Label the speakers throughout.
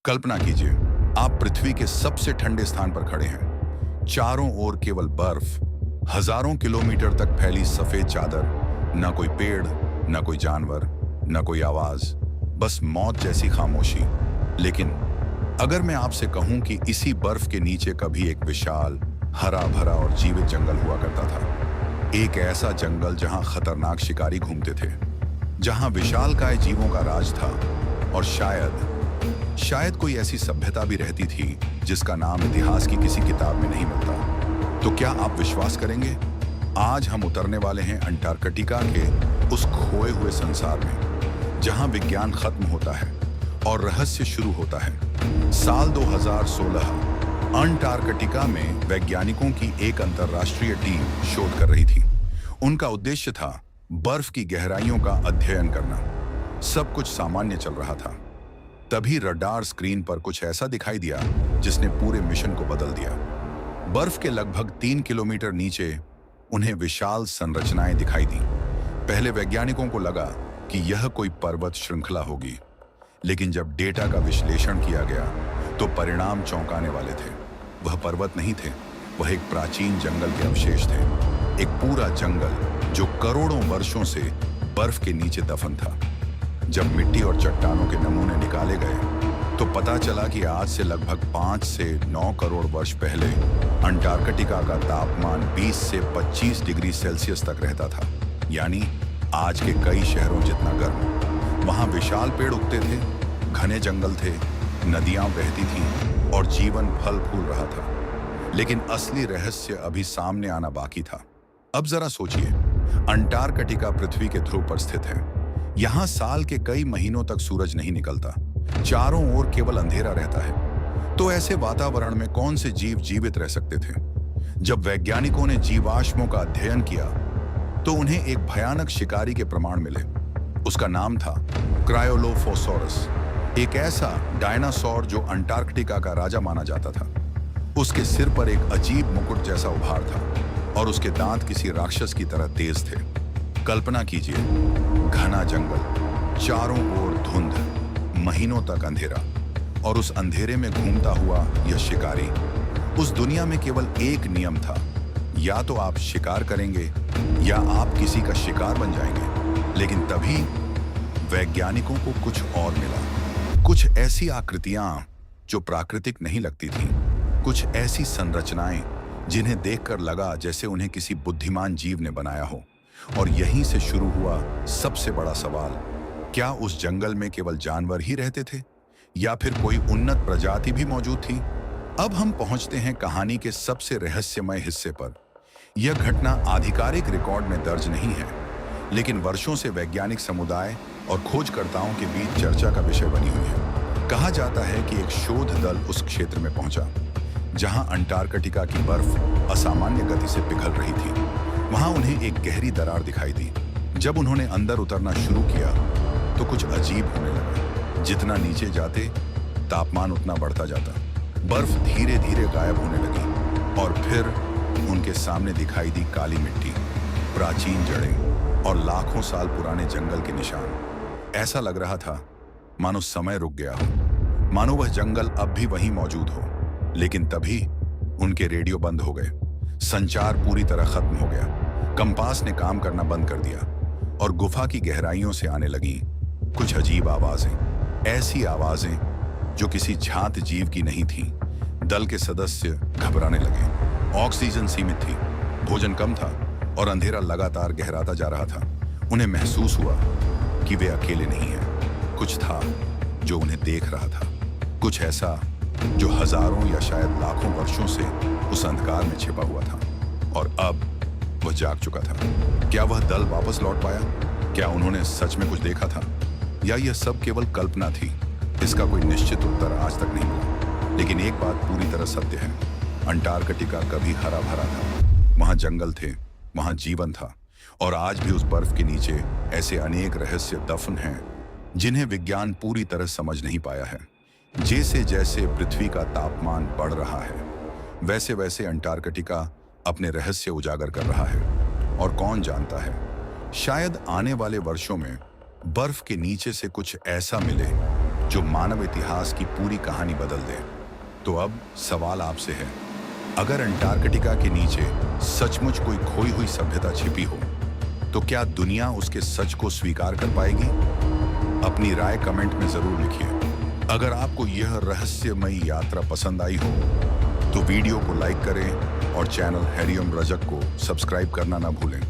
Speaker 1: कल्पना कीजिए, आप पृथ्वी के सबसे ठंडे स्थान पर खड़े हैं। चारों ओर केवल बर्फ, हजारों किलोमीटर तक फैली सफेद चादर, ना कोई पेड़, ना कोई जानवर, ना कोई आवाज, बस मौत जैसी खामोशी। लेकिन अगर मैं आपसे कहूं कि इसी बर्फ के नीचे कभी एक विशाल, हरा भरा और जीवित जंगल हुआ करता था। एक ऐसा जंगल जहां खतरनाक शिकारी घूमते थे, जहां विशालकाय जीवों का राज था, और शायद कोई ऐसी सभ्यता भी रहती थी जिसका नाम इतिहास की किसी किताब में नहीं मिलता। तो क्या आप विश्वास करेंगे? आज हम उतरने वाले हैं अंटार्कटिका के उस खोए हुए संसार में, जहां विज्ञान खत्म होता है और रहस्य शुरू होता है। साल 2016 अंटार्कटिका में वैज्ञानिकों की एक अंतर्राष्ट्रीय टीम शोध कर रही थी। उनका उद्देश्य था बर्फ की गहराइयों का अध्ययन करना। सब कुछ सामान्य चल रहा था। तभी रडार स्क्रीन पर कुछ ऐसा दिखाई दिया जिसने पूरे मिशन को बदल दिया। बर्फ के लगभग 3 किलोमीटर नीचे उन्हें विशाल संरचनाएं दिखाई दी। पहले वैज्ञानिकों को लगा कि यह कोई पर्वत श्रृंखला होगी, लेकिन जब डेटा का विश्लेषण किया गया तो परिणाम चौंकाने वाले थे। वह पर्वत नहीं थे, वह एक प्राचीन जंगल के अवशेष थे। एक पूरा जंगल जो करोड़ों वर्षों से बर्फ के नीचे दफन था। जब मिट्टी और चट्टानों के नमूने निकाले गए तो पता चला कि आज से लगभग 5 से 9 करोड़ वर्ष पहले अंटार्कटिका का तापमान 20 से 25 डिग्री सेल्सियस तक रहता था, यानी आज के कई शहरों जितना गर्म। वहां विशाल पेड़ उगते थे, घने जंगल थे, नदियां बहती थीं और जीवन फल फूल रहा था। लेकिन असली रहस्य अभी सामने आना बाकी था। अब जरा सोचिए, अंटार्कटिका पृथ्वी के ध्रुव पर स्थित है। यहां साल के कई महीनों तक सूरज नहीं निकलता, चारों ओर केवल अंधेरा रहता है। तो ऐसे वातावरण में कौन से जीव जीवित रह सकते थे? जब वैज्ञानिकों ने जीवाश्मों का अध्ययन किया तो उन्हें एक भयानक शिकारी के प्रमाण मिले। उसका नाम था क्रायोलोफोसोरस, एक ऐसा डायनासोर जो अंटार्कटिका का राजा माना जाता था। उसके सिर पर एक अजीब मुकुट जैसा उभार था और उसके दांत किसी राक्षस की तरह तेज थे। कल्पना कीजिए, घना जंगल, चारों ओर धुंध, महीनों तक अंधेरा, और उस अंधेरे में घूमता हुआ यह शिकारी। उस दुनिया में केवल एक नियम था, या तो आप शिकार करेंगे या आप किसी का शिकार बन जाएंगे। लेकिन तभी वैज्ञानिकों को कुछ और मिला। कुछ ऐसी आकृतियां जो प्राकृतिक नहीं लगती थीं, कुछ ऐसी संरचनाएं जिन्हें देखकर लगा जैसे उन्हें किसी बुद्धिमान जीव ने बनाया हो। और यहीं से शुरू हुआ सबसे बड़ा सवाल, क्या उस जंगल में केवल जानवर ही रहते थे या फिर कोई उन्नत प्रजाति भी मौजूद थी? अब हम पहुंचते हैं कहानी के सबसे रहस्यमय हिस्से पर। यह घटना आधिकारिक रिकॉर्ड में दर्ज नहीं है, लेकिन वर्षों से वैज्ञानिक समुदाय और खोजकर्ताओं के बीच चर्चा का विषय बनी हुई है। कहा जाता है कि एक शोध दल उस क्षेत्र में पहुंचा जहां अंटार्कटिका की बर्फ असामान्य गति से पिघल रही थी। वहां उन्हें एक गहरी दरार दिखाई दी। जब उन्होंने अंदर उतरना शुरू किया तो कुछ अजीब होने लगा। जितना नीचे जाते, तापमान उतना बढ़ता जाता। बर्फ धीरे धीरे गायब होने लगी और फिर उनके सामने दिखाई दी काली मिट्टी, प्राचीन जड़ें और लाखों साल पुराने जंगल के निशान। ऐसा लग रहा था मानो समय रुक गया हो, मानो वह जंगल अब भी वहीं मौजूद हो। लेकिन तभी उनके रेडियो बंद हो गए, संचार पूरी तरह खत्म हो गया, कंपास ने काम करना बंद कर दिया और गुफा की गहराइयों से आने लगी कुछ अजीब आवाजें। ऐसी आवाजें जो किसी झांत जीव की नहीं थीं। दल के सदस्य घबराने लगे। ऑक्सीजन सीमित थी, भोजन कम था और अंधेरा लगातार गहराता जा रहा था। उन्हें महसूस हुआ कि वे अकेले नहीं हैं। कुछ था जो उन्हें देख रहा था, कुछ ऐसा जो हजारों या शायद लाखों वर्षों से उस अंधकार में छिपा हुआ था। और अब वह जाग चुका था। क्या वह दल वापस लौट पाया? क्या उन्होंने सच में कुछ देखा था या यह सब केवल कल्पना थी? इसका कोई निश्चित उत्तर आज तक नहीं मिला। लेकिन एक बात पूरी तरह सत्य है, अंटार्कटिका कभी हरा भरा था। वहां जंगल थे, वहां जीवन था, और आज भी उस बर्फ के नीचे ऐसे अनेक रहस्य दफन हैं जिन्हें विज्ञान पूरी तरह समझ नहीं पाया है। जैसे जैसे पृथ्वी का तापमान बढ़ रहा है, वैसे वैसे अंटार्कटिका अपने रहस्य उजागर कर रहा है। और कौन जानता है, शायद आने वाले वर्षों में बर्फ के नीचे से कुछ ऐसा मिले जो मानव इतिहास की पूरी कहानी बदल दे। तो अब सवाल आपसे है, अगर अंटार्कटिका के नीचे सचमुच कोई खोई हुई सभ्यता छिपी हो, तो क्या दुनिया उसके सच को स्वीकार कर पाएगी? अपनी राय कमेंट में जरूर लिखिए। अगर आपको यह रहस्यमयी यात्रा पसंद आई हो तो वीडियो को लाइक करें और चैनल हैरियम रजक को सब्सक्राइब करना ना भूलें।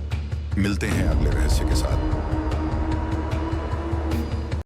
Speaker 1: मिलते हैं अगले रहस्य के साथ।